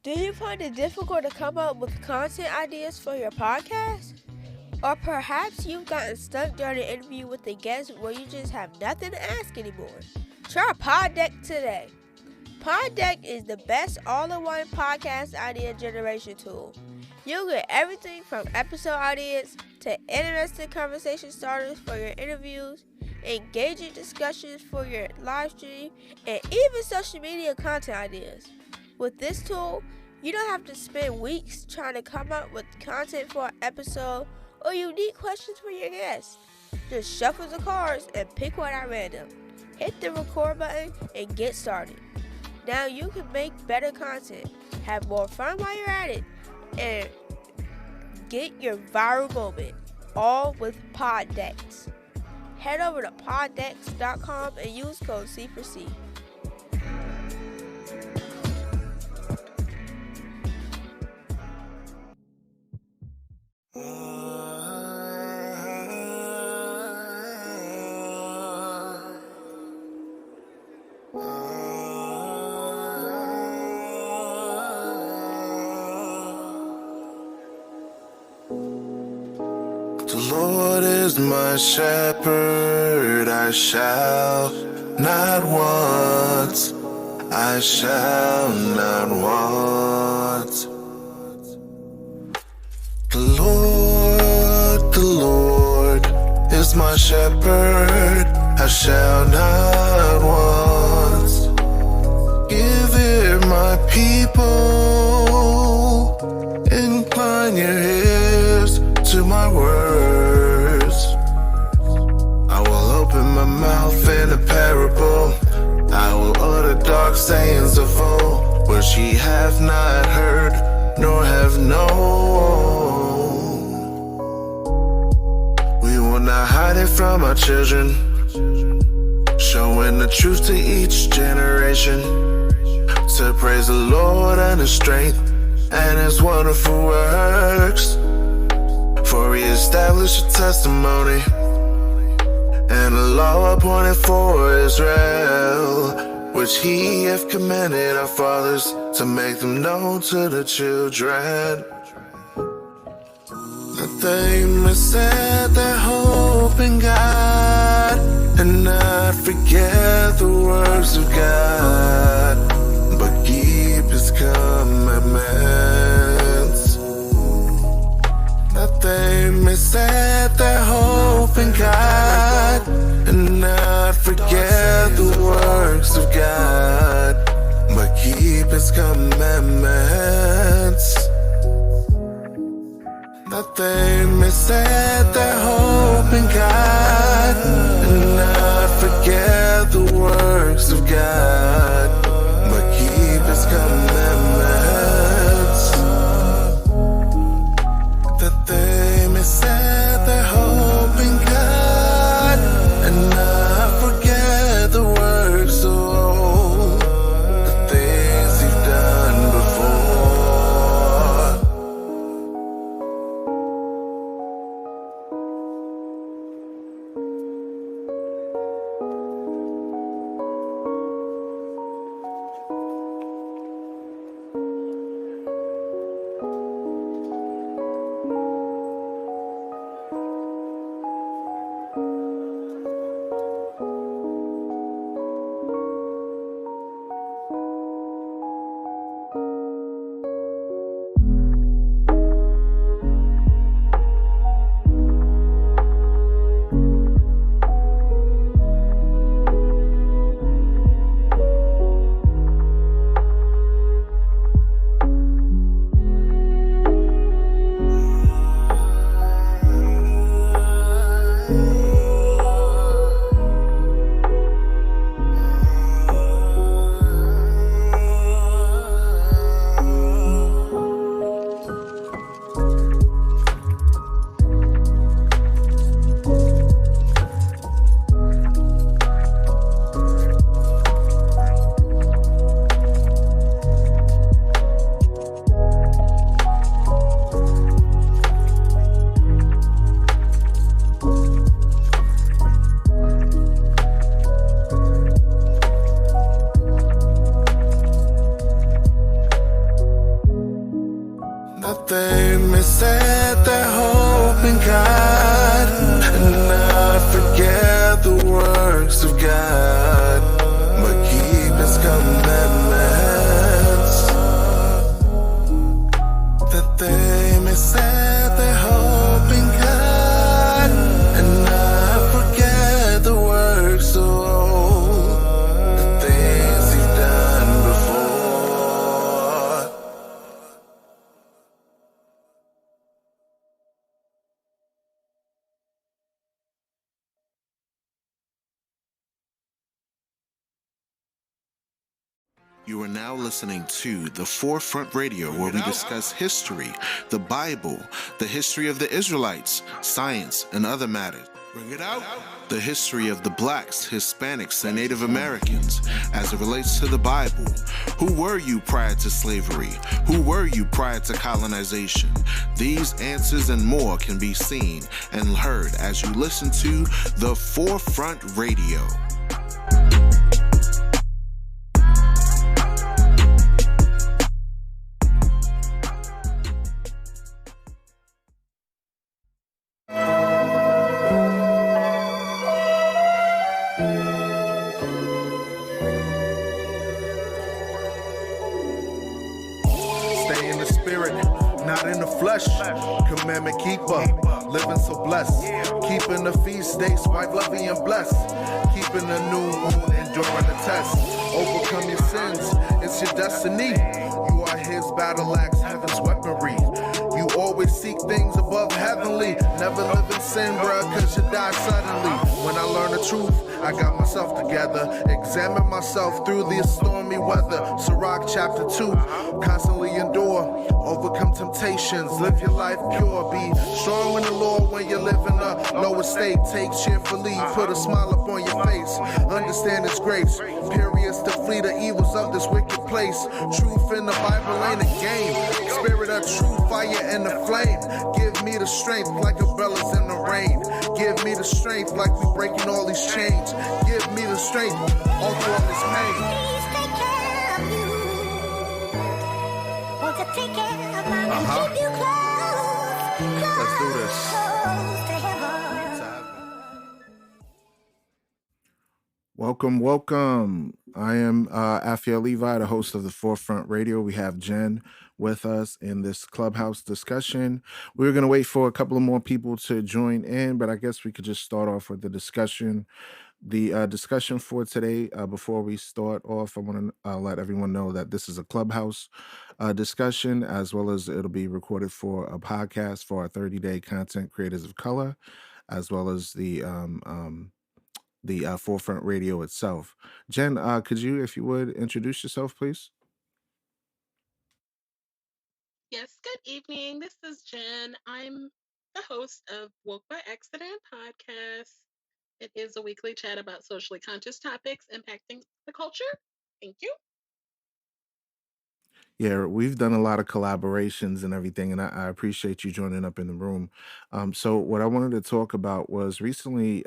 Do you find it difficult to come up with content ideas for your podcast? Or perhaps you've gotten stuck during an interview with a guest where you just have nothing to ask anymore? Try Pod Deck today. Pod Deck is the best all-in-one podcast idea generation tool. You'll get everything from episode ideas to interesting conversation starters for your interviews, engaging discussions for your live stream, and even social media content ideas. With this tool, you don't have to spend weeks trying to come up with content for an episode or unique questions for your guests. Just shuffle the cards and pick one at random. Hit the record button and get started. Now you can make better content, have more fun while you're at it, and get your viral moment, all with Pod Decks. Head over to poddecks.com and use code C4C. The Lord is my shepherd, I shall not want, I shall not want. The Lord is my shepherd, I shall not want. Give ear, my people, incline your ears to my words. I will open my mouth in a parable, I will utter dark sayings of old, which ye have not heard, nor have known. We will not hide it from our children, showing the truth to each generation, to praise the Lord and His strength and His wonderful works. For He established a testimony and a law appointed for Israel, which He hath commanded our fathers, to make them known to the children, that they may set their hope in God and not forget the works of God, but keep His commandments. That they may set their hope in God and not forget the works of God, but keep His commandments. That they may set their hope in God and not forget the works of God, but keep His commandments. That they may set their hope in God and not forget the works of old, the things You've done before. That they may set their hope in God and not forget the works of God, but keep His commandments. That they may set their hope in God and not forget the works of old, the things He's done before. You are now listening to The Forefront Radio, where we discuss history, the Bible, the history of the Israelites, science, and other matters. Bring it out. The history of the blacks, Hispanics, and Native Americans as it relates to the Bible. Who were you prior to slavery? Who were you prior to colonization? These answers and more can be seen and heard as you listen to The Forefront Radio. Stay in the spirit, not in the flesh. Commandment keeper, living so blessed. Keeping the feast days, wife loving and blessed. Keeping the new moon, enduring the test. Overcome your sins, it's your destiny. You are His battle axe, heaven's weaponry. You always seek things above heavenly. Never live in sin, bruh, cause you die suddenly. When I learn the truth, I got myself together. Examine myself through the stormy weather. Sirach chapter 2, constantly endure. Overcome temptations, live your life pure. Be strong in the Lord when you live in a lower state. Take cheerfully, put a smile upon your face. Understand His grace, periods to flee the evils of this wicked place. Truth in the Bible ain't a game. Spirit of truth, fire and the flame. Give me the strength like umbrellas in the rain. Give me the strength like we breaking all these chains. Give me the strength all through all this pain. Please take care of you. Want to take care of mine and keep you close. Let's do this. Close to heaven. Welcome. I am Afia Levi, the host of the Forefront Radio. We have Jen with us in this clubhouse discussion. We were going to wait for a couple of more people to join in, but I guess we could just start off with the discussion. The discussion for today, before we start off, I want to let everyone know that this is a clubhouse discussion, as well as it'll be recorded for a podcast for our 30-day content creators of color, as well as the Forefront Radio itself. Jen, could you, if you would, introduce yourself, please? Yes, good evening. This is Jen. I'm the host of Woke by Accident podcast. It is a weekly chat about socially conscious topics impacting the culture. Thank you. Yeah, we've done a lot of collaborations and everything, and I appreciate you joining up in the room. So what I wanted to talk about was recently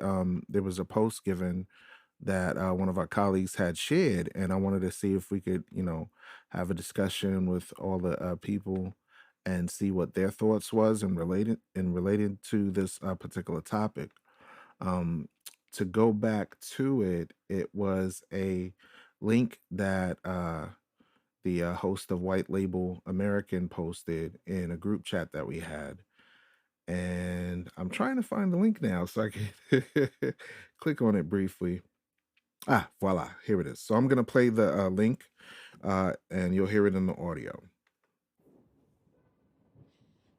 there was a post given that one of our colleagues had shared, and I wanted to see if we could, have a discussion with all the people and see what their thoughts was and related to this particular topic. To go back to it, it was a link that the host of White Label American posted in a group chat that we had. And I'm trying to find the link now so I can click on it briefly. Voila, here it is. So I'm going to play the link and you'll hear it in the audio.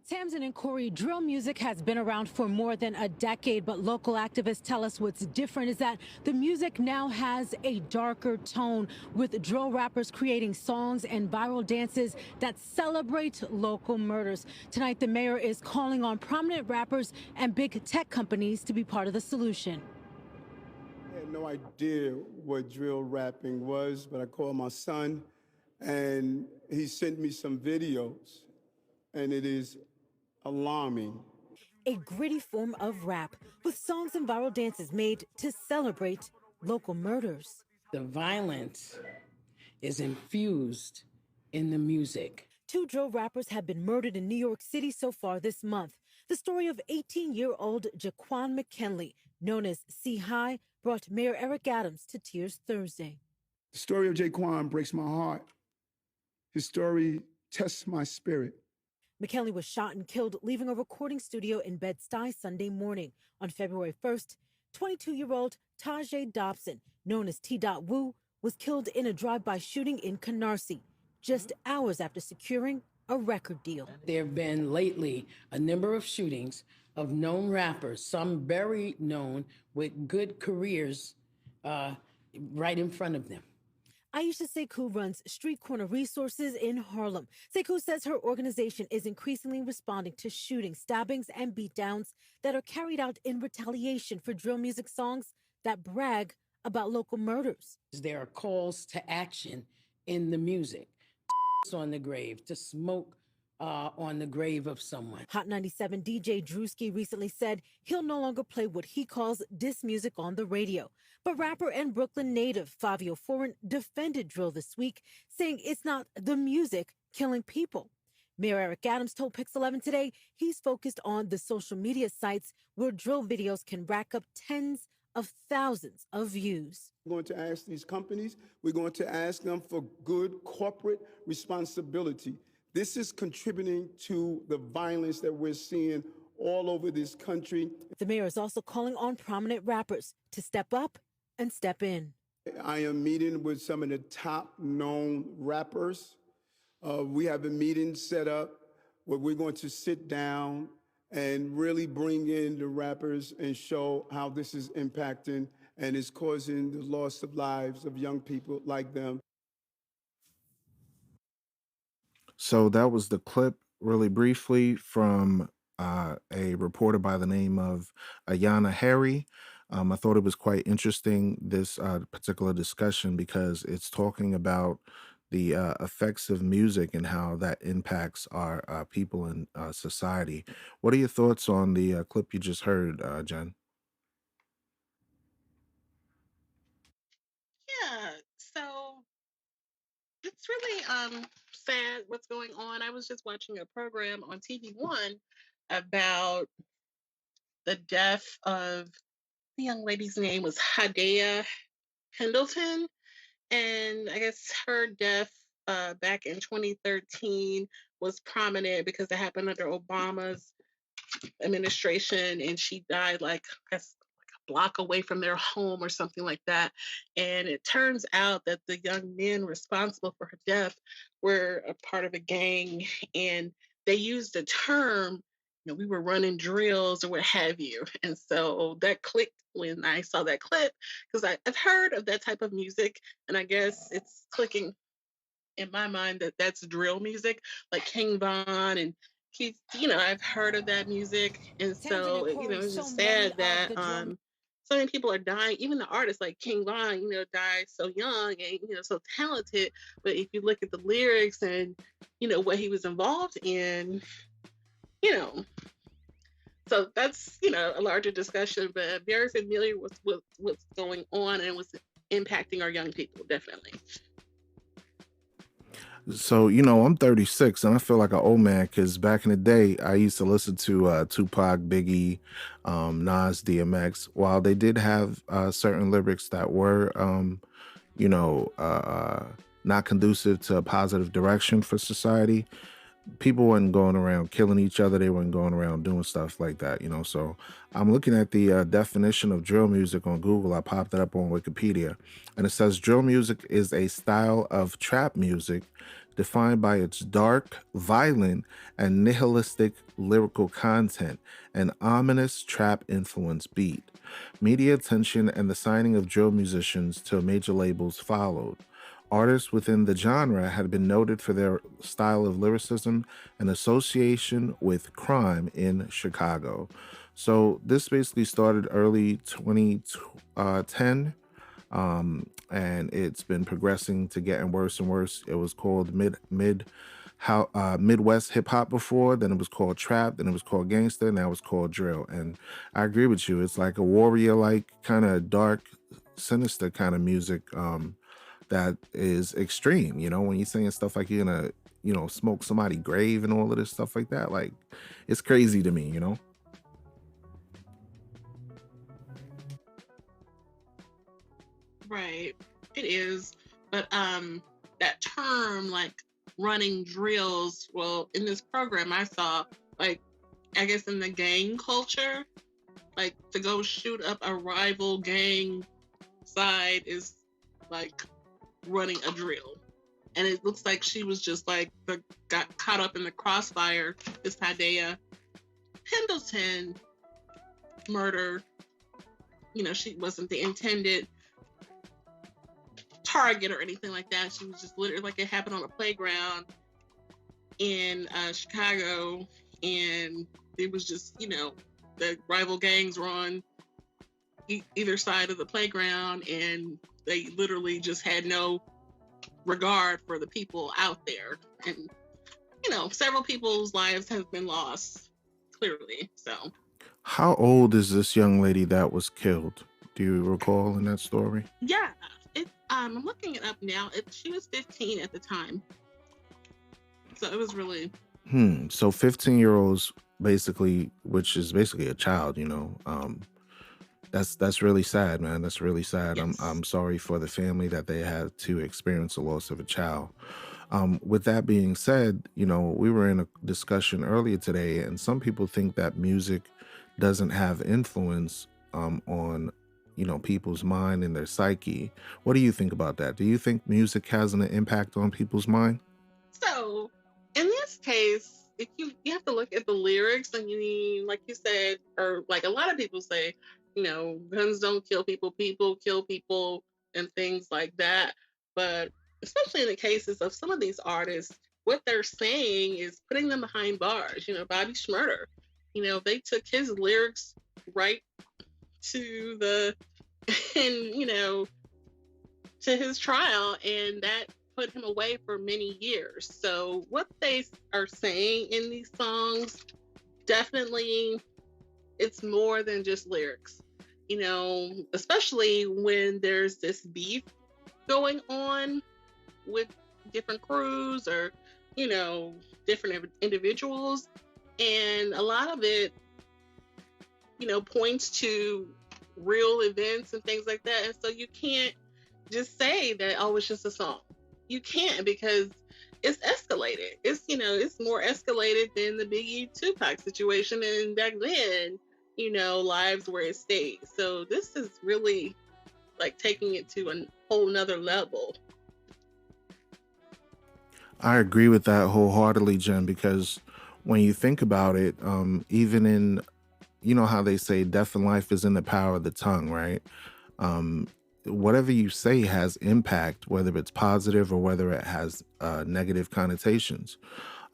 Tamsin and Corey, drill music has been around for more than a decade, but local activists tell us what's different is that the music now has a darker tone, with drill rappers creating songs and viral dances that celebrate local murders. Tonight, the mayor is calling on prominent rappers and big tech companies to be part of the solution. I had no idea what drill rapping was, but I called my son, and he sent me some videos, and it is alarming. A gritty form of rap with songs and viral dances made to celebrate local murders. The violence is infused in the music. 2 drill rappers have been murdered in New York City so far this month. The story of 18-year-old Jaquan McKinley, known as Psyche, brought Mayor Eric Adams to tears Thursday. The story of Jaquan breaks my heart. His story tests my spirit. McKinley was shot and killed, leaving a recording studio in Bed-Stuy Sunday morning. On February 1st, 22-year-old Tajay Dobson, known as T. Wu, was killed in a drive-by shooting in Canarsie, just hours after securing a record deal. There have been lately a number of shootings of known rappers, some very known with good careers right in front of them. Aisha Sekou runs Street Corner Resources in Harlem. Sekou says her organization is increasingly responding to shootings, stabbings, and beatdowns that are carried out in retaliation for drill music songs that brag about local murders. There are calls to action in the music, on the grave, to smoke on the grave of someone. Hot 97 DJ Drewski recently said he'll no longer play what he calls diss music on the radio. But rapper and Brooklyn native Fabio Foreign defended drill this week, saying it's not the music killing people. Mayor Eric Adams told Pix 11 today he's focused on the social media sites where drill videos can rack up tens of thousands of views. We're going to ask these companies, we're going to ask them for good corporate responsibility. This is contributing to the violence that we're seeing all over this country. The mayor is also calling on prominent rappers to step up and step in. I am meeting with some of the top known rappers. We have a meeting set up where we're going to sit down and really bring in the rappers and show how this is impacting and is causing the loss of lives of young people like them. So that was the clip, really briefly, from a reporter by the name of Ayana Harry. I thought it was quite interesting, this particular discussion, because it's talking about the effects of music and how that impacts our people and society. What are your thoughts on the clip you just heard, Jen? Yeah, so it's really sad what's going on. I was just watching a program on TV One about the death of the young lady's name was Hadea Pendleton, and I guess her death back in 2013 was prominent because it happened under Obama's administration, and she died like I guess a block away from their home or something like that. And it turns out that the young men responsible for her death were a part of a gang, and they used the term, we were running drills or what have you. And so that clicked when I saw that clip, because I've heard of that type of music, and I guess it's clicking in my mind that that's drill music, like King Von and Keith. I've heard of that music, and so it's just sad that so many people are dying. Even the artists like King Von, died so young and so talented. But if you look at the lyrics and what he was involved in, so that's a larger discussion. But I'm very familiar with what's going on and what's impacting our young people, definitely. So, I'm 36 and I feel like an old man because back in the day, I used to listen to Tupac, Biggie, Nas, DMX. While they did have certain lyrics that were, not conducive to a positive direction for society, people weren't going around killing each other. They weren't going around doing stuff like that, So I'm looking at the definition of drill music on Google. I popped it up on Wikipedia, and it says drill music is a style of trap music defined by its dark, violent, and nihilistic lyrical content, an ominous trap influence beat. Media attention and the signing of drill musicians to major labels followed. Artists within the genre had been noted for their style of lyricism and association with crime in Chicago. So this basically started early 2010, and it's been progressing to getting worse and worse. It was called Midwest hip hop before, then it was called trap, then it was called gangster, now it's called drill. And I agree with you. It's like a warrior-like kind of dark, sinister kind of music. That is extreme, when you're saying stuff like you're gonna smoke somebody's grave and all of this stuff like that. Like, it's crazy to me. Right. It is. But that term like running drills, well, in this program I saw, like, I guess in the gang culture, like to go shoot up a rival gang side is like running a drill. And it looks like she was just like got caught up in the crossfire. This Hidea Pendleton murder, she wasn't the intended target or anything like that. She was just literally like it happened on a playground in Chicago, and it was just the rival gangs were on either side of the playground, and they literally just had no regard for the people out there, and several people's lives have been lost, clearly. So How old is this young lady that was killed? Do you recall in that story? yeah, I'm looking it up now. She was 15 at the time, so it was really So 15-year-olds basically, which is basically a child. That's really sad, man. That's really sad. I'm yes. I'm sorry for the family that they had to experience the loss of a child. With that being said, we were in a discussion earlier today, and some people think that music doesn't have influence on people's mind and their psyche. What do you think about that? Do you think music has an impact on people's mind? So in this case, if you have to look at the lyrics, and you need, like you said, or like a lot of people say, guns don't kill people, people kill people, and things like that. But especially in the cases of some of these artists, what they're saying is putting them behind bars. Bobby Shmurda, they took his lyrics right to the and to his trial, and that put him away for many years. So what they are saying in these songs, definitely, it's more than just lyrics. Especially when there's this beef going on with different crews or different individuals, and a lot of it points to real events and things like that. And so you can't just say that, oh, it's just a song. You can't, because it's escalated. It's more escalated than the Biggie Tupac situation, and back then lives were at stake. So this is really like taking it to a whole nother level. I agree with that wholeheartedly, Jen, because when you think about it, even in, how they say death and life is in the power of the tongue, right? Whatever you say has impact, whether it's positive or whether it has negative connotations.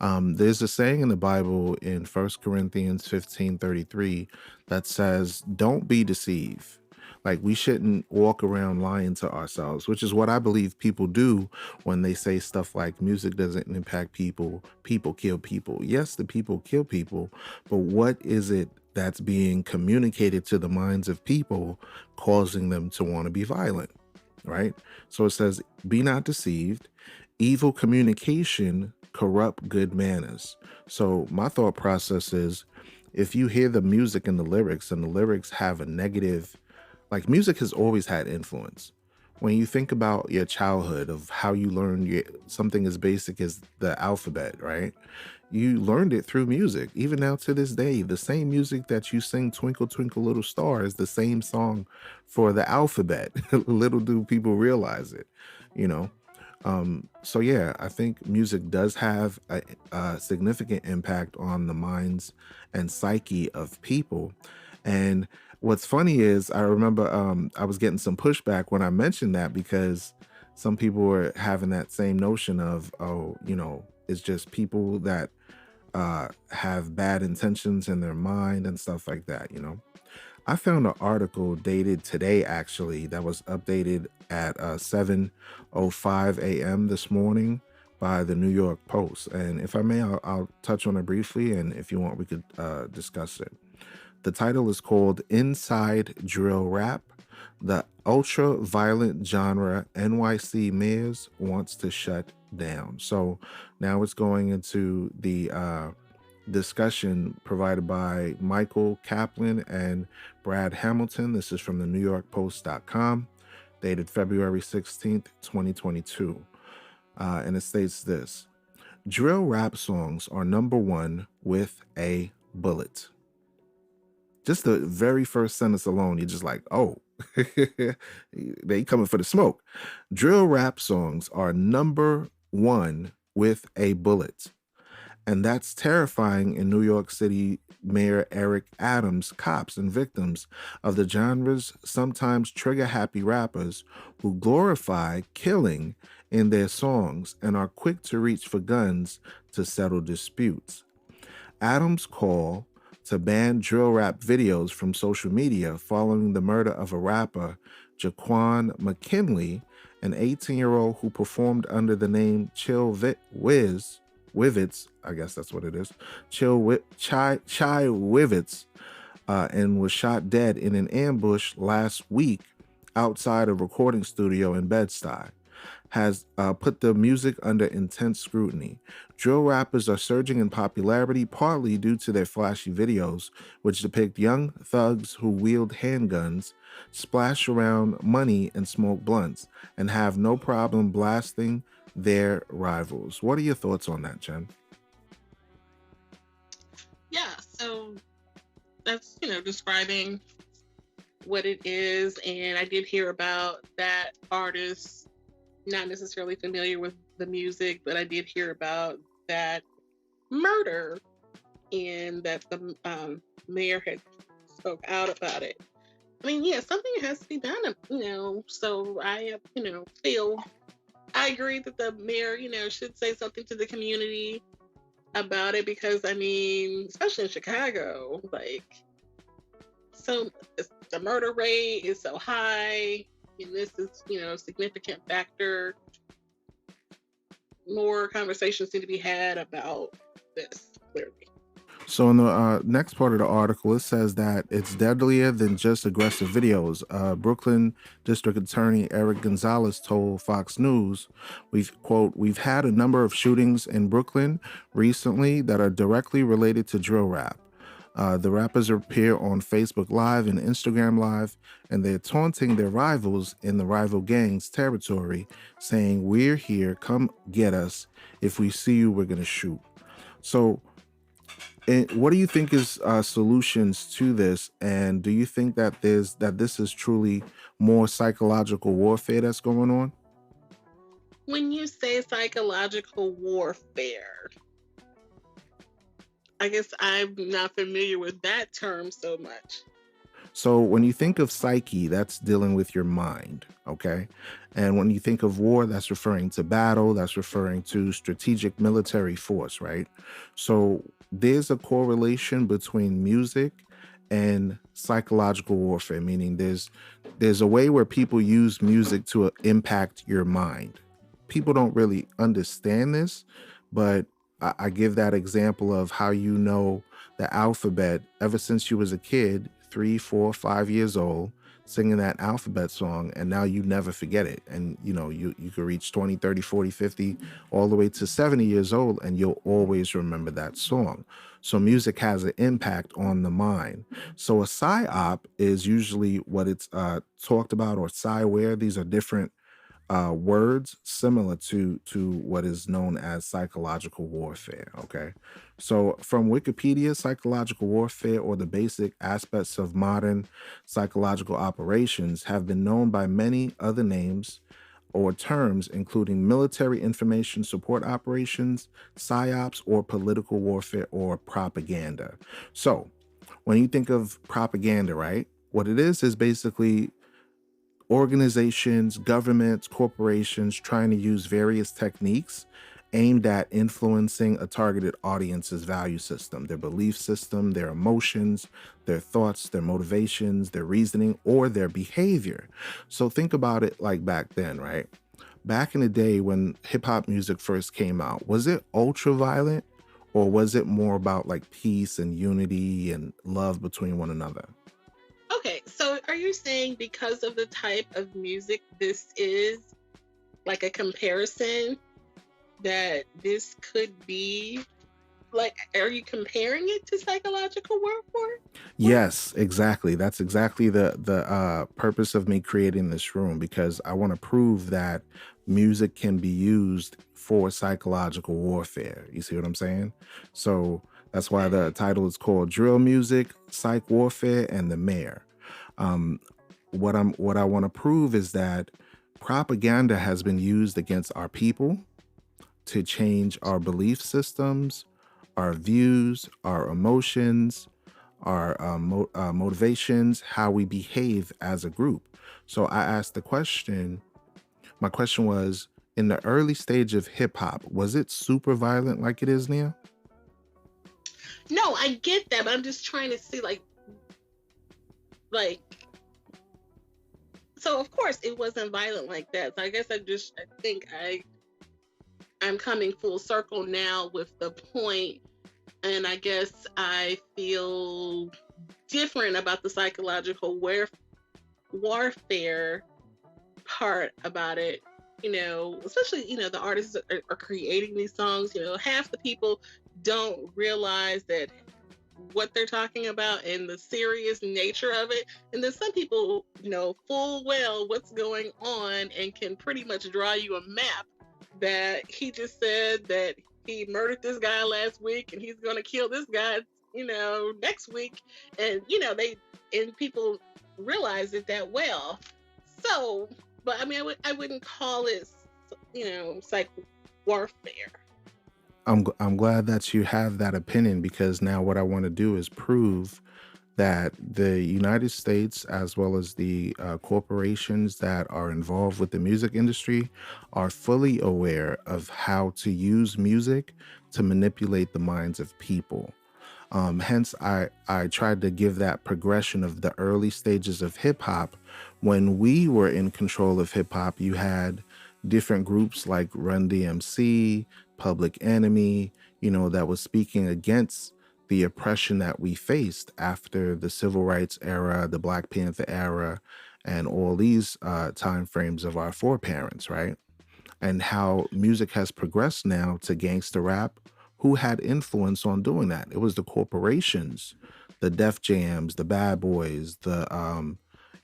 There's a saying in the Bible in 1 Corinthians 15:33 that says, don't be deceived. Like, we shouldn't walk around lying to ourselves, which is what I believe people do when they say stuff like music doesn't impact people, people kill people. Yes, the people kill people, but what is it that's being communicated to the minds of people, causing them to want to be violent, right? So it says, be not deceived. Evil communication corrupt good manners. So my thought process is, if you hear the music and the lyrics have a negative, like, music has always had influence. When you think about your childhood, of how you learned something as basic as the alphabet, right? You learned it through music. Even now to this day, the same music that you sing Twinkle Twinkle Little Star is the same song for the alphabet. Little do people realize it, you know? So yeah, I think music does have a significant impact on the minds and psyche of people. And what's funny is, I remember I was getting some pushback when I mentioned that, because some people were having that same notion of, oh, it's just people that have bad intentions in their mind and stuff like that. I found an article dated today, actually, that was updated at 7:05 a.m. this morning by the New York Post. And if I may, I'll touch on it briefly, and if you want, we could discuss it. The title is called Inside Drill Rap: The ultra violent genre NYC mayors wants to shut down. So now it's going into the discussion provided by Michael Kaplan and Brad Hamilton. This is from the NewYorkPost.com, dated February 16th, 2022. And it states this: drill rap songs are #1 with a bullet. Just the very first sentence alone, you're just like, oh, they coming for the smoke. Drill rap songs are #1 with a bullet. And that's terrifying in New York City Mayor Eric Adams' cops and victims of the genre's sometimes trigger-happy rappers who glorify killing in their songs and are quick to reach for guns to settle disputes. Adams' call to ban drill rap videos from social media following the murder of a rapper, Jaquan McKinley, an 18-year-old who performed under the name Chill Wivets, I guess that's what it is, Chai Wivets, and was shot dead in an ambush last week outside a recording studio in Bed-Stuy, has put the music under intense scrutiny. Drill rappers are surging in popularity partly due to their flashy videos, which depict young thugs who wield handguns, splash around money, and smoke blunts, and have no problem blasting their rivals. What are your thoughts on that, Jen? Yeah, so that's, describing what it is. And I did hear about that artist, not necessarily familiar with the music, but I did hear about that murder and that the mayor had spoke out about it. I mean, yeah, something has to be done, so I, feel, I agree that the mayor, should say something to the community about it, because, I mean, especially in Chicago, so the murder rate is so high, and this is, a significant factor. More conversations need to be had about this, clearly. So in the next part of the article, it says that it's deadlier than just aggressive videos. Brooklyn District Attorney Eric Gonzalez told Fox News, we've had a number of shootings in Brooklyn recently that are directly related to drill rap. The rappers appear on Facebook Live and Instagram Live, and they're taunting their rivals in the rival gang's territory, saying, "We're here, come get us. If we see you, we're going to shoot." So what do you think is solutions to this? And do you think that this is truly more psychological warfare that's going on? When you say psychological warfare, I guess I'm not familiar with that term so much. So when you think of psyche, that's dealing with your mind, okay? And when you think of war, that's referring to battle, that's referring to strategic military force, right? So there's a correlation between music and psychological warfare, meaning there's a way where people use music to impact your mind. People don't really understand this, but I give that example of how the alphabet ever since you was a kid, 3, 4, 5 years old, singing that alphabet song, and now you never forget it. And you could reach 20, 30, 40, 50, all the way to 70 years old, and you'll always remember that song. So music has an impact on the mind. So a psyop is usually what it's talked about, or psyware. These are different words similar to what is known as psychological warfare. Okay, so from Wikipedia, psychological warfare, or the basic aspects of modern psychological operations, have been known by many other names or terms, including military information support operations, psyops, or political warfare or propaganda. So when you think of propaganda, right, what it is basically organizations, governments, corporations trying to use various techniques aimed at influencing a targeted audience's value system, their belief system, their emotions, their thoughts, their motivations, their reasoning, or their behavior. So think about it like back then, right? Back in the day when hip hop music first came out, was it ultra violent, or was it more about like peace and unity and love between one another? Okay, So are you saying because of the type of music this is, like a comparison, that this could be like, are you comparing it to psychological warfare? Yes, exactly. That's exactly the purpose of me creating this room, because I want to prove that music can be used for psychological warfare. You see what I'm saying? So that's why the title is called Drill Music, Psych Warfare, and the Mayor. Um, what I want to prove is that propaganda has been used against our people to change our belief systems, our views, our emotions, our motivations, how we behave as a group. So I asked the question, my question was, in the early stage of hip hop, was it super violent like it is now? No, I get that, but I'm just trying to see, like, so of course it wasn't violent like that. So I guess I think I'm coming full circle now with the point, and I guess I feel different about the psychological warfare part about it. Especially, the artists are creating these songs. Half the people don't realize that what they're talking about and the serious nature of it. And then some people know full well what's going on and can pretty much draw you a map that he just said that he murdered this guy last week and he's going to kill this guy, next week. And, people realize it that well. So, but I mean, I wouldn't call it, psych warfare. I'm glad that you have that opinion, because now what I want to do is prove that the United States, as well as the corporations that are involved with the music industry, are fully aware of how to use music to manipulate the minds of people. Hence, I tried to give that progression of the early stages of hip hop. When we were in control of hip hop, you had different groups like Run DMC, Public Enemy, that was speaking against the oppression that we faced after the Civil Rights era, the Black Panther era, and all these time frames of our foreparents, right? And how music has progressed now to gangster rap. Who had influence on doing that? It was the corporations, the Def Jams, the Bad Boys, the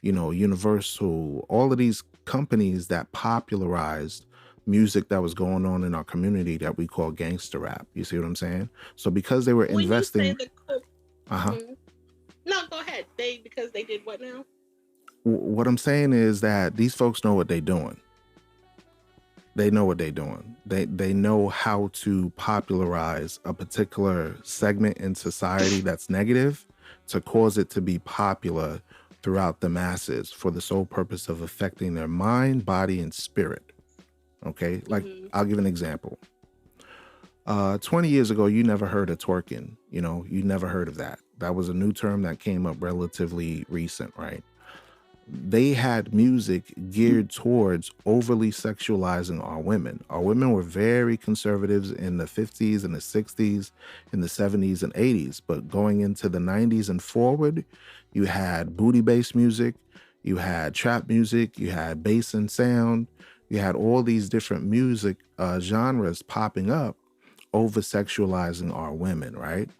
Universal, all of these companies that popularized music that was going on in our community that we call gangster rap. You see what I'm saying? So because they were When investing, you say Mhm. No, go ahead. Because they did what now? What I'm saying is that these folks know what they're doing. They know what they're doing. They know how to popularize a particular segment in society that's negative to cause it to be popular throughout the masses for the sole purpose of affecting their mind, body, and spirit. Okay, like I'll give an example. 20 years ago, you never heard of twerking. You never heard of that. That was a new term that came up relatively recent, right? They had music geared towards overly sexualizing our women. Our women were very conservatives in the 50s and the 60s, in the 70s and 80s. But going into the 90s and forward, you had booty-based music, you had trap music, you had bass and sound, you had all these different music genres popping up, over-sexualizing our women, right?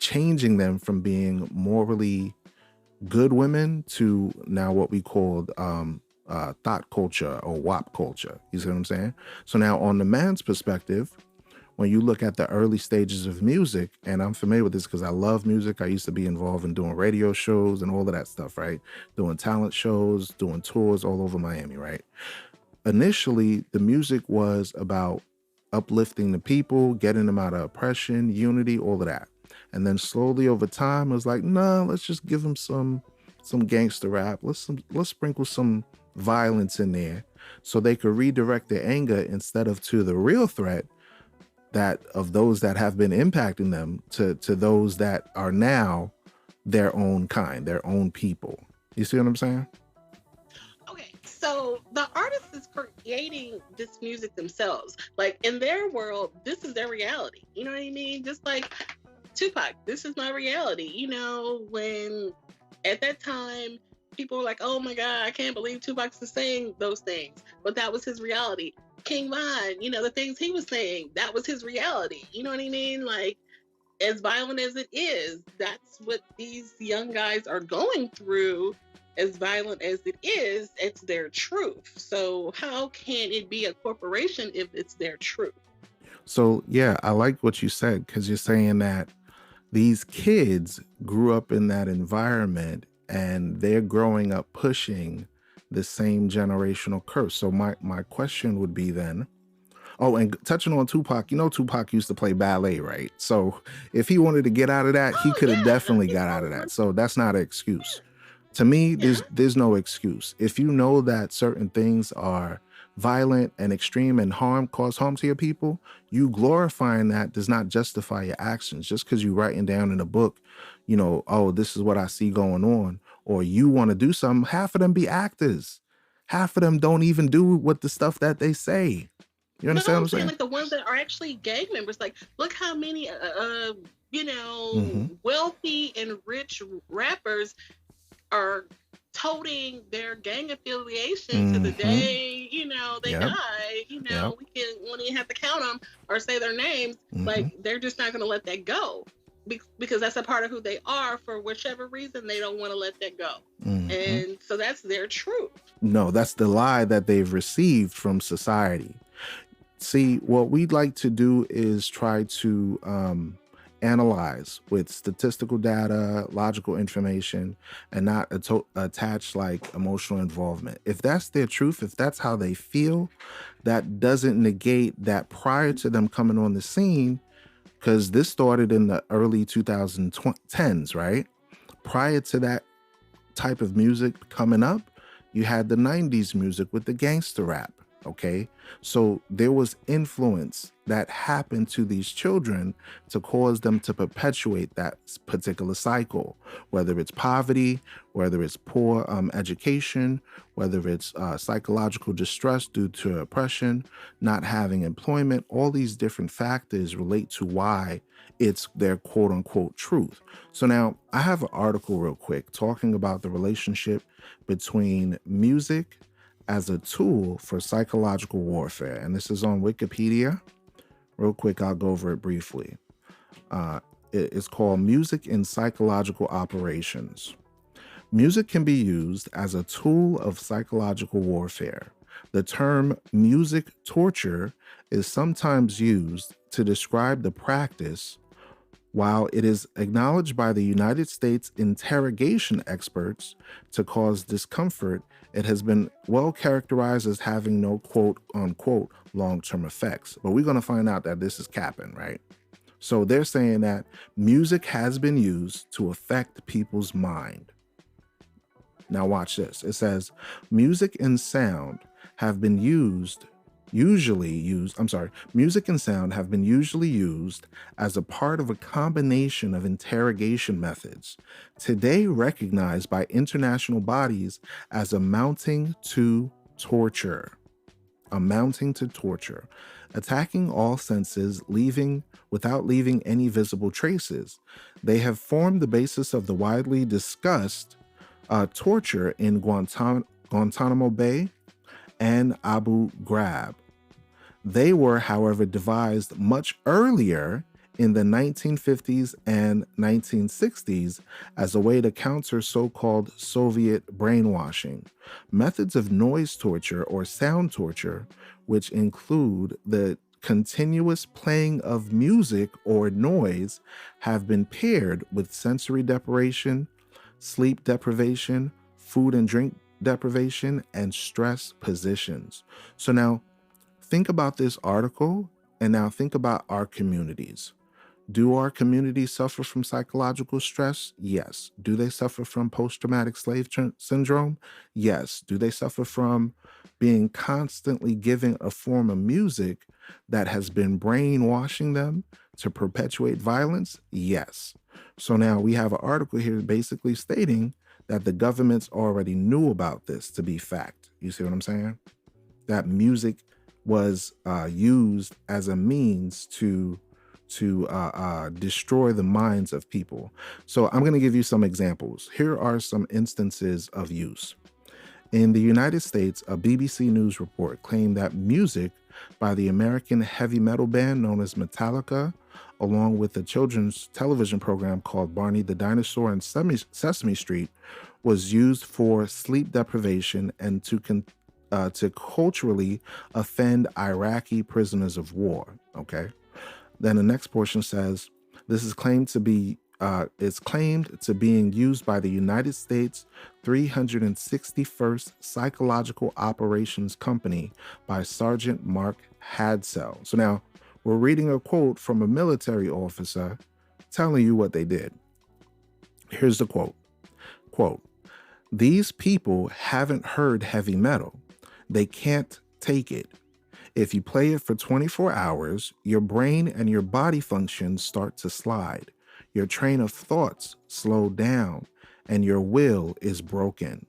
Changing them from being morally good women to now what we called thought culture or WAP culture. You see what I'm saying? So now on the man's perspective, when you look at the early stages of music, and I'm familiar with this because I love music. I used to be involved in doing radio shows and all of that stuff, right? Doing talent shows, doing tours all over Miami, right? Initially, the music was about uplifting the people, getting them out of oppression, unity, all of that. And then slowly over time, it was like, nah, let's just give them some gangster rap. Let's sprinkle some violence in there so they could redirect their anger instead of to the real threat that of those that have been impacting them to those that are now their own kind, their own people. You see what I'm saying? Okay, so the artist is creating this music themselves. Like in their world, this is their reality. You know what I mean? Just like Tupac, this is my reality. When at that time people were like, oh my God, I can't believe Tupac's saying those things. But that was his reality. King Von, the things he was saying, that was his reality. You know what I mean? Like, as violent as it is, that's what these young guys are going through. As violent as it is, it's their truth. So how can it be a corporation if it's their truth? So yeah, I like what you said, because you're saying that these kids grew up in that environment and they're growing up pushing the same generational curse. So my question would be then, oh, and touching on Tupac, Tupac used to play ballet, right? So if he wanted to get out of that, he could have definitely got out of that. So that's not an excuse. To me, there's no excuse. If you know that certain things are violent and extreme and cause harm to your people, you glorifying that does not justify your actions. Just because you're writing down in a book, oh, this is what I see going on, or you want to do something, half of them be actors. Half of them don't even do what the stuff that they say. You understand what I'm saying? Like the ones that are actually gang members. Like, look how many, wealthy and rich rappers are toting their gang affiliation to the day, they die. We won't even have to count them or say their names. Like, they're just not going to let that go because that's a part of who they are. For whichever reason, they don't want to let that go. And so that's their truth. No, that's the lie that they've received from society. See, what we'd like to do is try to analyze with statistical data, logical information, and not attach like emotional involvement. If that's their truth, if that's how they feel, that doesn't negate that prior to them coming on the scene, because this started in the early 2010s, right? Prior to that type of music coming up, you had the 90s music with the gangster rap. Okay, so there was influence that happened to these children to cause them to perpetuate that particular cycle, whether it's poverty, whether it's poor education, whether it's psychological distress due to oppression, not having employment. All these different factors relate to why it's their quote unquote truth. So now I have an article real quick talking about the relationship between music as a tool for psychological warfare. And this is on Wikipedia. Real quick, I'll go over it briefly. It's called Music in Psychological Operations. Music can be used as a tool of psychological warfare. The term music torture is sometimes used to describe the practice. While it is acknowledged by the United States interrogation experts to cause discomfort, it has been well characterized as having no quote unquote long-term effects. But we're going to find out that this is capping, right? So they're saying that music has been used to affect people's mind. Now watch this. It says music and sound have been usually used as a part of a combination of interrogation methods, today recognized by international bodies as amounting to torture, attacking all senses, without leaving any visible traces. They have formed the basis of the widely discussed torture in Guantanamo Bay and Abu Ghraib. They were, however, devised much earlier in the 1950s and 1960s as a way to counter so-called Soviet brainwashing. Methods of noise torture or sound torture, which include the continuous playing of music or noise, have been paired with sensory deprivation, sleep deprivation, food and drink deprivation, and stress positions. So now, think about this article, and now think about our communities. Do our communities suffer from psychological stress? Yes. Do they suffer from post-traumatic slave syndrome? Yes. Do they suffer from being constantly given a form of music that has been brainwashing them to perpetuate violence? Yes. So now we have an article here basically stating that the governments already knew about this to be fact. You see what I'm saying? That music was used as a means to to destroy the minds of people. So I'm going to give you some examples. Here are some instances of use. In the United States, a BBC News report claimed that music by the American heavy metal band known as Metallica, along with a children's television program called Barney the Dinosaur and Sesame Street, was used for sleep deprivation and to culturally offend Iraqi prisoners of war. Okay. Then the next portion says this is claimed to be being used by the United States 361st Psychological Operations Company by Sergeant Mark Hadsell. So now we're reading a quote from a military officer telling you what they did. Here's the quote. Quote, "These people haven't heard heavy metal. They can't take it. If you play it for 24 hours, your brain and your body functions start to slide. Your train of thoughts slow down and your will is broken.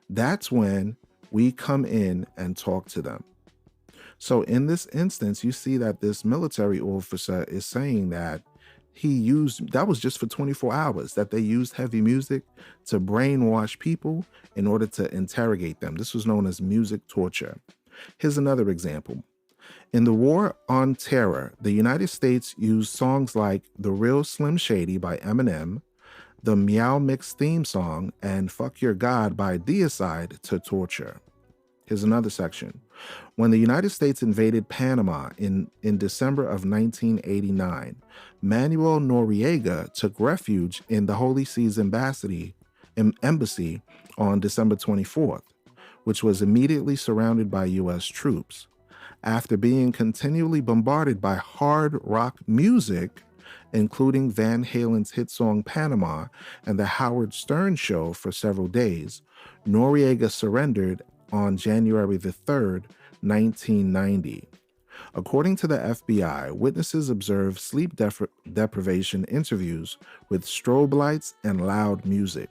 That's when we come in and talk to them." So in this instance, you see that this military officer is saying that that was just for 24 hours, that they used heavy music to brainwash people in order to interrogate them. This was known as music torture. Here's another example. In the War on Terror, the United States used songs like The Real Slim Shady by Eminem, the Meow Mix theme song, and Fuck Your God by Deicide to torture. Here's another section. When the United States invaded Panama in December of 1989, Manuel Noriega took refuge in the Holy See's embassy on December 24th, which was immediately surrounded by U.S. troops. After being continually bombarded by hard rock music, including Van Halen's hit song Panama and the Howard Stern Show for several days, Noriega surrendered on January the 3rd, 1990. According to the FBI, witnesses observed sleep deprivation interviews with strobe lights and loud music.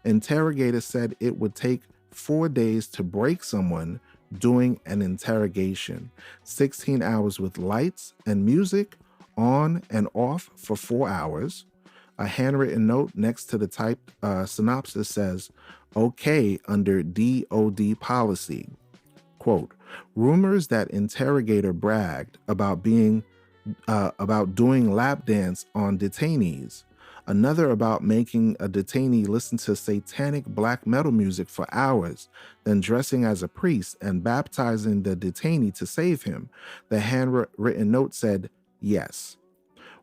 Interrogators said it would take 4 days to break someone doing an interrogation, 16 hours with lights and music on and off for 4 hours. A handwritten note next to the typed synopsis says, "Okay, under DOD policy." Quote, "Rumors that interrogator bragged about doing lap dance on detainees. Another about making a detainee listen to satanic black metal music for hours, then dressing as a priest and baptizing the detainee to save him." The handwritten note said, "Yes."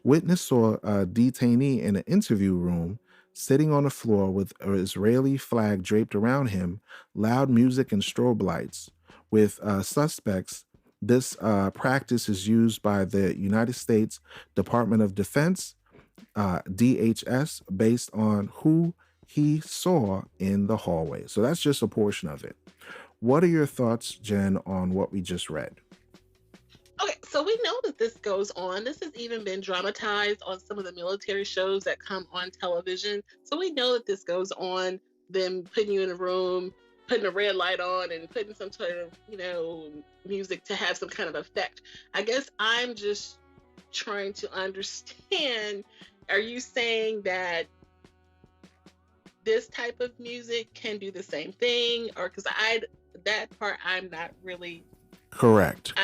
Witness saw a detainee in an interview room sitting on the floor with an Israeli flag draped around him, loud music and strobe lights. With suspects, this practice is used by the United States Department of Defense, DHS, based on who he saw in the hallway. So that's just a portion of it. What are your thoughts, Jen, on what we just read? Okay, so we know that this goes on. This has even been dramatized on some of the military shows that come on television. So we know that this goes on, them putting you in a room, putting a red light on and putting some sort of, music to have some kind of effect. I guess I'm just trying to understand, are you saying that this type of music can do the same thing? Or because that part I'm not really... Correct.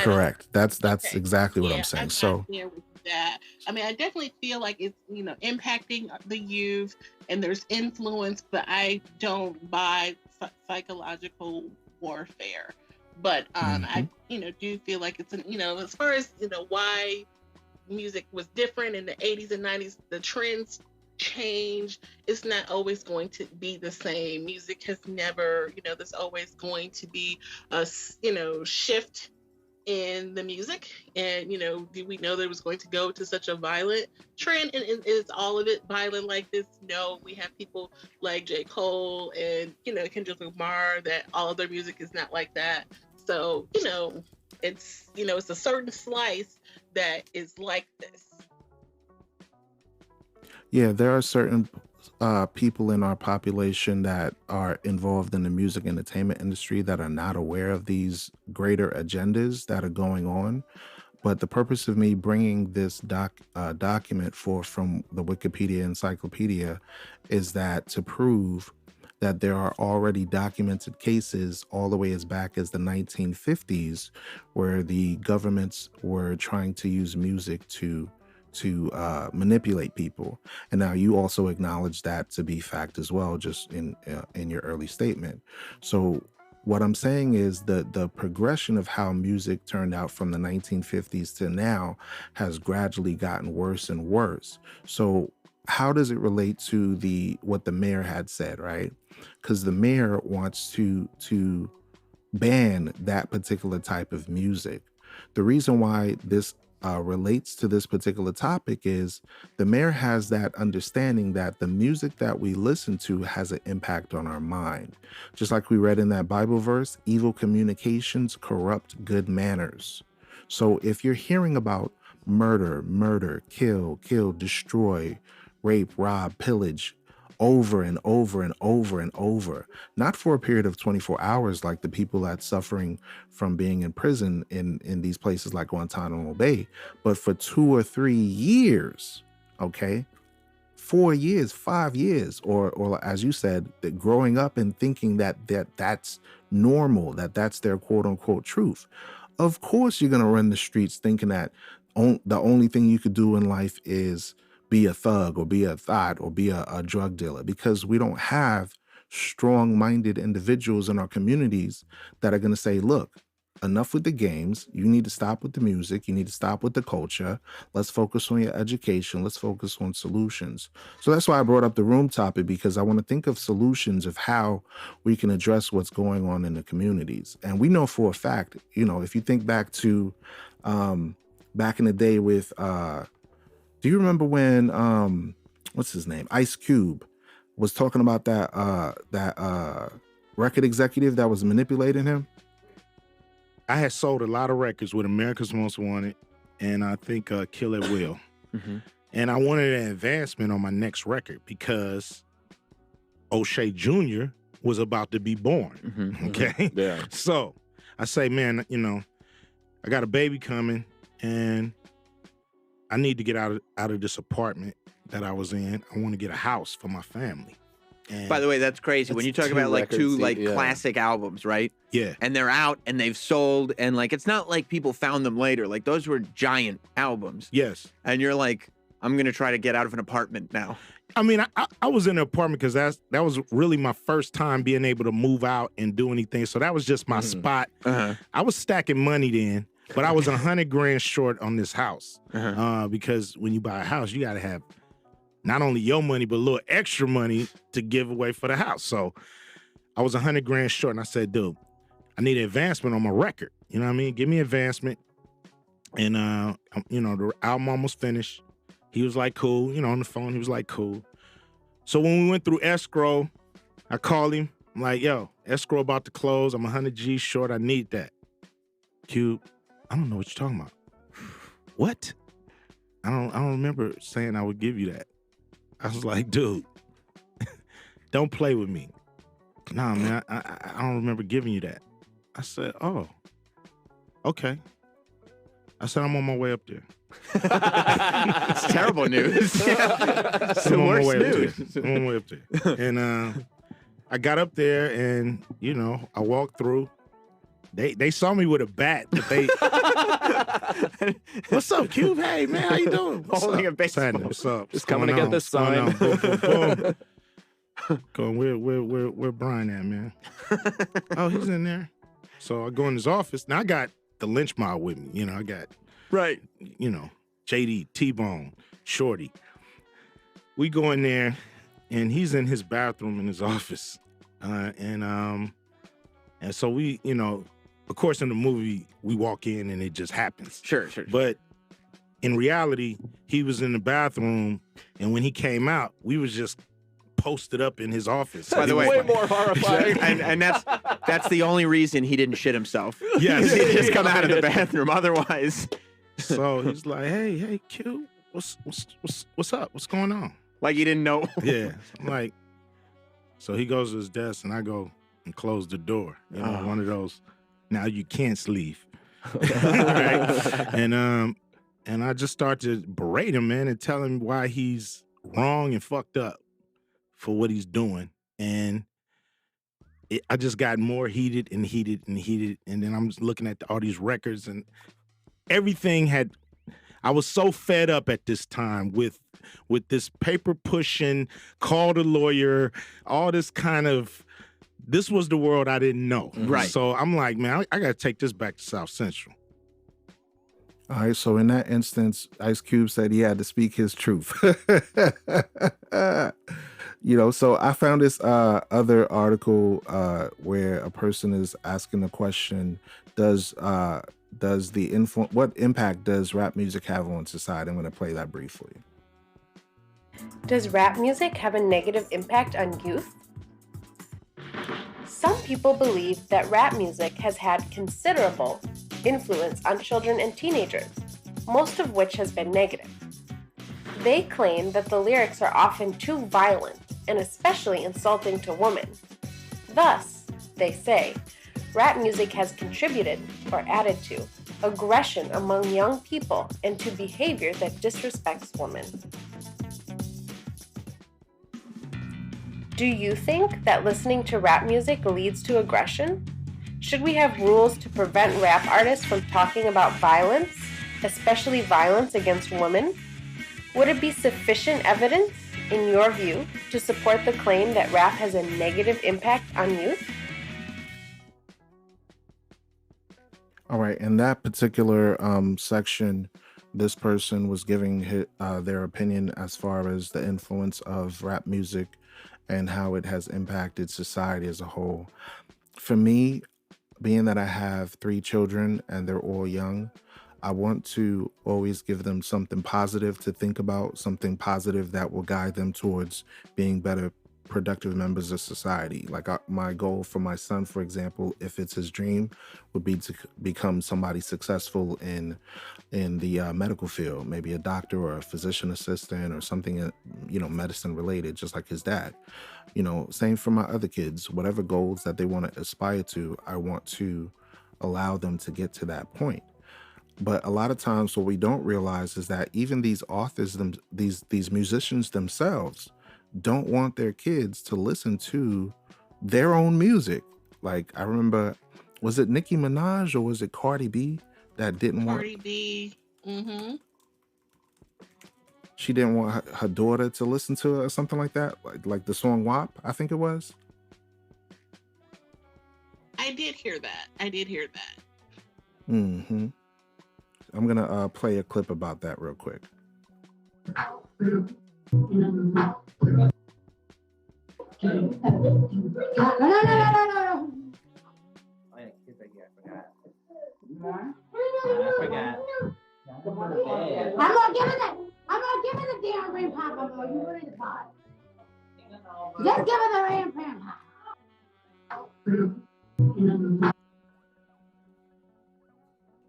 That's Okay. exactly what Yeah, I'm saying. I'm So not there with that. I mean, I definitely feel like it's, impacting the youth and there's influence, but I don't buy psychological warfare. But I, do feel like it's, as far as, why music was different in the 80s and 90s, the trends change. It's not always going to be the same. Music has never, there's always going to be a, shift in the music. And, do we know that it was going to go to such a violent trend? And is all of it violent like this? No, we have people like J. Cole and, Kendrick Lamar, that all of their music is not like that. So, it's, it's a certain slice that is like this. yeah, there are certain people in our population that are involved in the music entertainment industry that are not aware of these greater agendas that are going on. But the purpose of me bringing this document forth from the Wikipedia Encyclopedia is that to prove that there are already documented cases all the way as back as the 1950s where the governments were trying to use music to manipulate people. And now you also acknowledge that to be fact as well, just in your early statement. So what I'm saying is the progression of how music turned out from the 1950s to now has gradually gotten worse and worse. So how does it relate to what the mayor had said, right? Because the mayor wants to ban that particular type of music. The reason why this relates to this particular topic is the mayor has that understanding that the music that we listen to has an impact on our mind. Just like we read in that Bible verse, evil communications corrupt good manners. So if you're hearing about murder, kill, destroy, rape, rob, pillage, over and over and over and over, not for a period of 24 hours like the people that's suffering from being in prison in these places like Guantanamo Bay, but for 2 or 3 years, okay? 4 years, 5 years, or as you said, that growing up and thinking that's normal, that's their quote unquote truth. Of course you're gonna run the streets thinking that the only thing you could do in life is be a thug or be a thot or be a drug dealer, because we don't have strong-minded individuals in our communities that are going to say, look, enough with the games. You need to stop with the music. You need to stop with the culture. Let's focus on your education. Let's focus on solutions. So that's why I brought up the room topic, because I want to think of solutions of how we can address what's going on in the communities. And we know for a fact, if you think back to back in the day with do you remember when what's his name? Ice Cube was talking about that record executive that was manipulating him? I had sold a lot of records with America's Most Wanted and I think Kill at Will. Mm-hmm. And I wanted an advancement on my next record because O'Shea Jr. was about to be born. Mm-hmm. Okay? Yeah. So I say, man, I got a baby coming and I need to get out of this apartment that I was in. I want to get a house for my family. And by the way, that's crazy. When you talk about like two classic albums, right? Yeah. And they're out and they've sold and like it's not like people found them later. Like those were giant albums. Yes. And you're like, I'm going to try to get out of an apartment now. I mean, I was in an apartment because that was really my first time being able to move out and do anything. So that was just my spot. Uh-huh. I was stacking money then. But I was $100,000 short on this house because when you buy a house, you got to have not only your money, but a little extra money to give away for the house. So I was $100,000 short, and I said, dude, I need an advancement on my record. You know what I mean? Give me advancement. And, the album almost finished. He was like, cool. On the phone, he was like, cool. So when we went through escrow, I called him. I'm like, yo, escrow about to close. I'm $100G short. I need that. Cube. I don't know what you're talking about. What? I don't remember saying I would give you that. I was like, dude, don't play with me. Nah, man, I don't remember giving you that. I said, oh, okay. I said, I'm on my way up there. It's terrible news. It's the worst news. I'm on my way up there. And I got up there and, I walked through. They saw me with a bat, but they. What's up, Cube? Hey, man, how you doing? Holding a baseball. What's up? Just coming to get this sign. Boom. Going, where Brian at, man? Oh, he's in there. So I go in his office. Now I got the lynch mob with me. I got right. JD, T-Bone, Shorty. We go in there, and he's in his bathroom in his office, and so we, of course, in the movie, we walk in and it just happens. Sure. But in reality, he was in the bathroom, and when he came out, we was just posted up in his office. By the way, way more horrifying. and that's the only reason he didn't shit himself. Yes. He just come out of the bathroom. Otherwise. So he's like, hey, Q, what's up? What's going on? Like he didn't know. Yeah. I'm like, so he goes to his desk, and I go and close the door. One of those. Now you can't leave. Right? And I just start to berate him, man, and tell him why he's wrong and fucked up for what he's doing. And I just got more heated and heated and heated. And then I'm just looking at all these records, and everything had. I was so fed up at this time with this paper pushing, call the lawyer, all this kind of. This was the world I didn't know. Right. So I'm like, man, I got to take this back to South Central. All right, so in that instance, Ice Cube said he had to speak his truth. So I found this other article where a person is asking the question, what impact does rap music have on society? I'm going to play that briefly. Does rap music have a negative impact on youth? Some people believe that rap music has had considerable influence on children and teenagers, most of which has been negative. They claim that the lyrics are often too violent and especially insulting to women. Thus, they say, rap music has contributed or added to aggression among young people and to behavior that disrespects women. Do you think that listening to rap music leads to aggression? Should we have rules to prevent rap artists from talking about violence, especially violence against women? Would it be sufficient evidence, in your view, to support the claim that rap has a negative impact on youth? All right, in that particular section, this person was giving their opinion as far as the influence of rap music and how it has impacted society as a whole. For me, being that I have 3 children and they're all young, I want to always give them something positive to think about, something positive that will guide them towards being better, productive members of society. Like my goal for my son, for example, if it's his dream, would be to become somebody successful in the medical field, maybe a doctor or a physician assistant or something, medicine related, just like his dad. Same for my other kids. Whatever goals that they want to aspire to, I want to allow them to get to that point. But a lot of times what we don't realize is that even these authors, these musicians themselves, don't want their kids to listen to their own music. Like, I remember, was it Nicki Minaj or was it Cardi B that didn't want... Cardi B. Mm-hmm. She didn't want her daughter to listen to it or something like that? Like the song WAP, I think it was? I did hear that. Mm-hmm. I'm going to play a clip about that real quick. No. I forgot. I'm not giving the damn green pop up. You ready to pot? Just give her the green pop.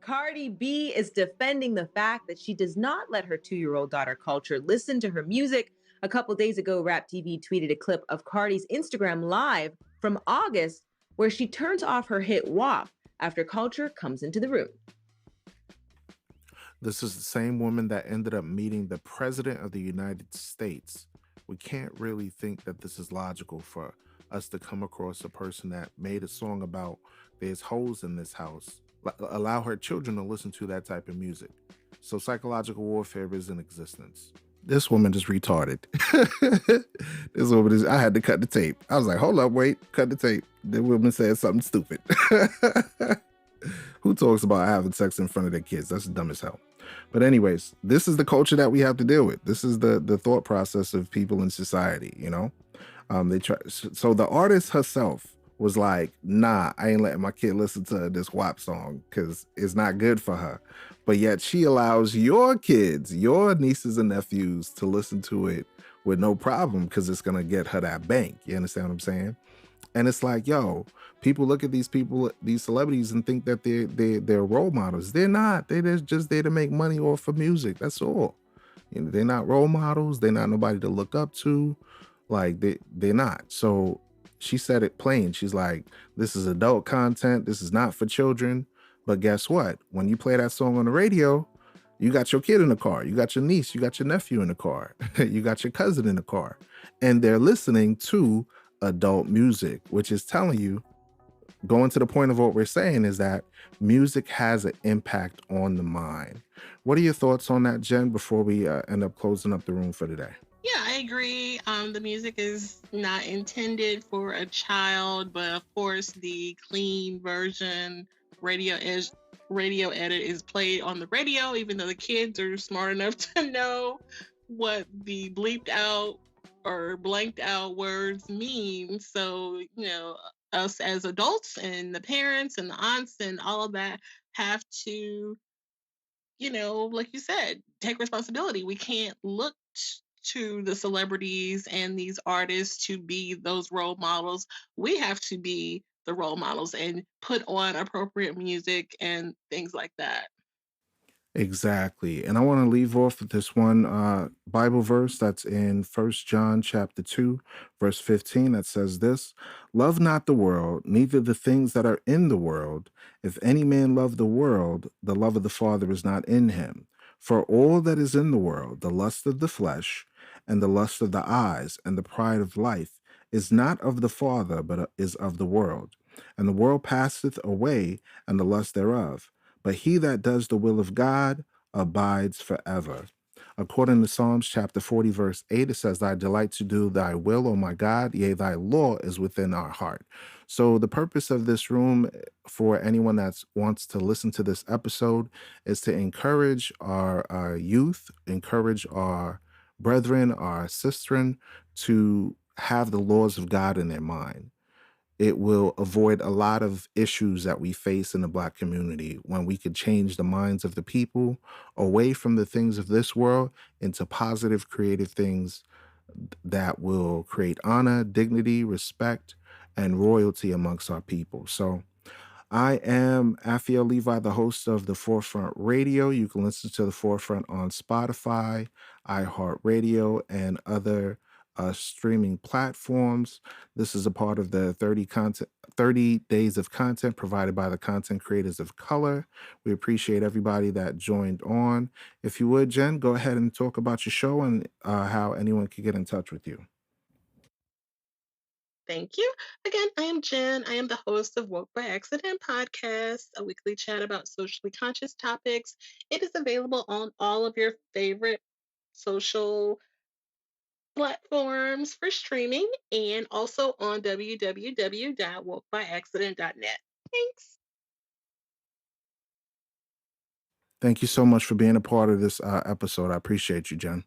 Cardi B is defending the fact that she does not let her 2-year-old daughter Culture listen to her music. A couple days ago, Rap TV tweeted a clip of Cardi's Instagram Live from August where she turns off her hit WAP after Culture comes into the room. This is the same woman that ended up meeting the President of the United States. We can't really think that this is logical for us to come across a person that made a song about there's holes in this house. Allow her children to listen to that type of music. So psychological warfare is in existence. This woman is retarded. I had to cut the tape. I was like, hold up, wait, cut the tape. The woman said something stupid. Who talks about having sex in front of their kids? That's dumb as hell. But anyways, this is the culture that we have to deal with. This is the thought process of people in society, So the artist herself was like, nah, I ain't letting my kid listen to this WAP song because it's not good for her. But yet she allows your kids, your nieces and nephews to listen to it with no problem because it's going to get her that bank. You understand what I'm saying? And it's like, yo, people look at these people, these celebrities and think that they're role models. They're not. They're just there to make money off of music. That's all. They're not role models. They're not nobody to look up to. Like, they're not. So she said it plain. She's like, this is adult content. This is not for children. But guess what? When you play that song on the radio, you got your kid in the car, you got your niece, you got your nephew in the car, you got your cousin in the car, and they're listening to adult music, which is telling you, going to the point of what we're saying, is that music has an impact on the mind. What are your thoughts on that, Jen, before we end up closing up the room for today? Yeah, I agree. The music is not intended for a child, but of course, the clean version radio edit is played on the radio, even though the kids are smart enough to know what the bleeped out or blanked out words mean. So, us as adults and the parents and the aunts and all of that have to, like you said, take responsibility. We can't look to the celebrities and these artists to be those role models. We have to be the role models and put on appropriate music and things like that. Exactly. And I want to leave off with this one Bible verse that's in 1 John chapter 2, verse 15, that says this: "Love not the world, neither the things that are in the world. If any man love the world, the love of the Father is not in him. For all that is in the world, the lust of the flesh, and the lust of the eyes, and the pride of life, is not of the Father, but is of the world. And the world passeth away, and the lust thereof. But he that does the will of God abides forever." According to Psalms chapter 40, verse 8, it says, "I delight to do thy will, O my God, yea, thy law is within our heart." So the purpose of this room, for anyone that wants to listen to this episode, is to encourage our youth, encourage our brethren, our sistren, to have the laws of God in their mind. It will avoid a lot of issues that we face in the Black community when we could change the minds of the people away from the things of this world into positive, creative things that will create honor, dignity, respect, and royalty amongst our people. So I am Afiel Levi, the host of The Forefront Radio. You can listen to The Forefront on Spotify, iHeartRadio, and other streaming platforms. This is a part of the 30 days of content provided by the Content Creators of Color. We appreciate everybody that joined on. If you would, Jen, go ahead and talk about your show and how anyone can get in touch with you. Thank you. Again, I am Jen. I am the host of Woke by Accident podcast, a weekly chat about socially conscious topics. It is available on all of your favorite social platforms for streaming and also on www.wokebyaccident.net. Thanks. Thank you so much for being a part of this episode. I appreciate you, Jen.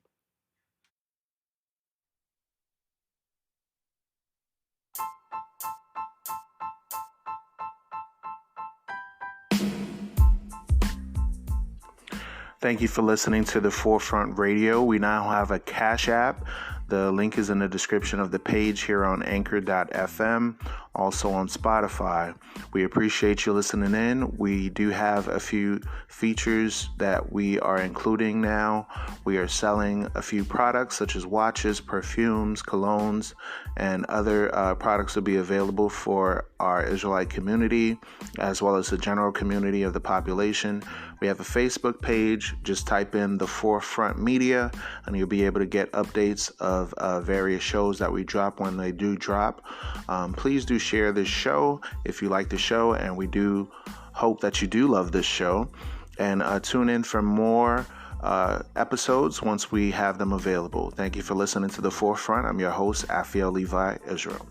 Thank you for listening to The Forefront Radio. We now have a Cash App. The link is in the description of the page here on anchor.fm, also on Spotify. We appreciate you listening in. We do have a few features that we are including now. We are selling a few products such as watches, perfumes, colognes, and other products will be available for our Israelite community as well as the general community of the population. We have a Facebook page. Just type in The Forefront Media and you'll be able to get updates of various shows that we drop when they do drop. Please do share this show if you like the show, and we do hope that you do love this show. And tune in for more episodes once we have them available. Thank you for listening to The Forefront. I'm your host, Afiel Levi Israel.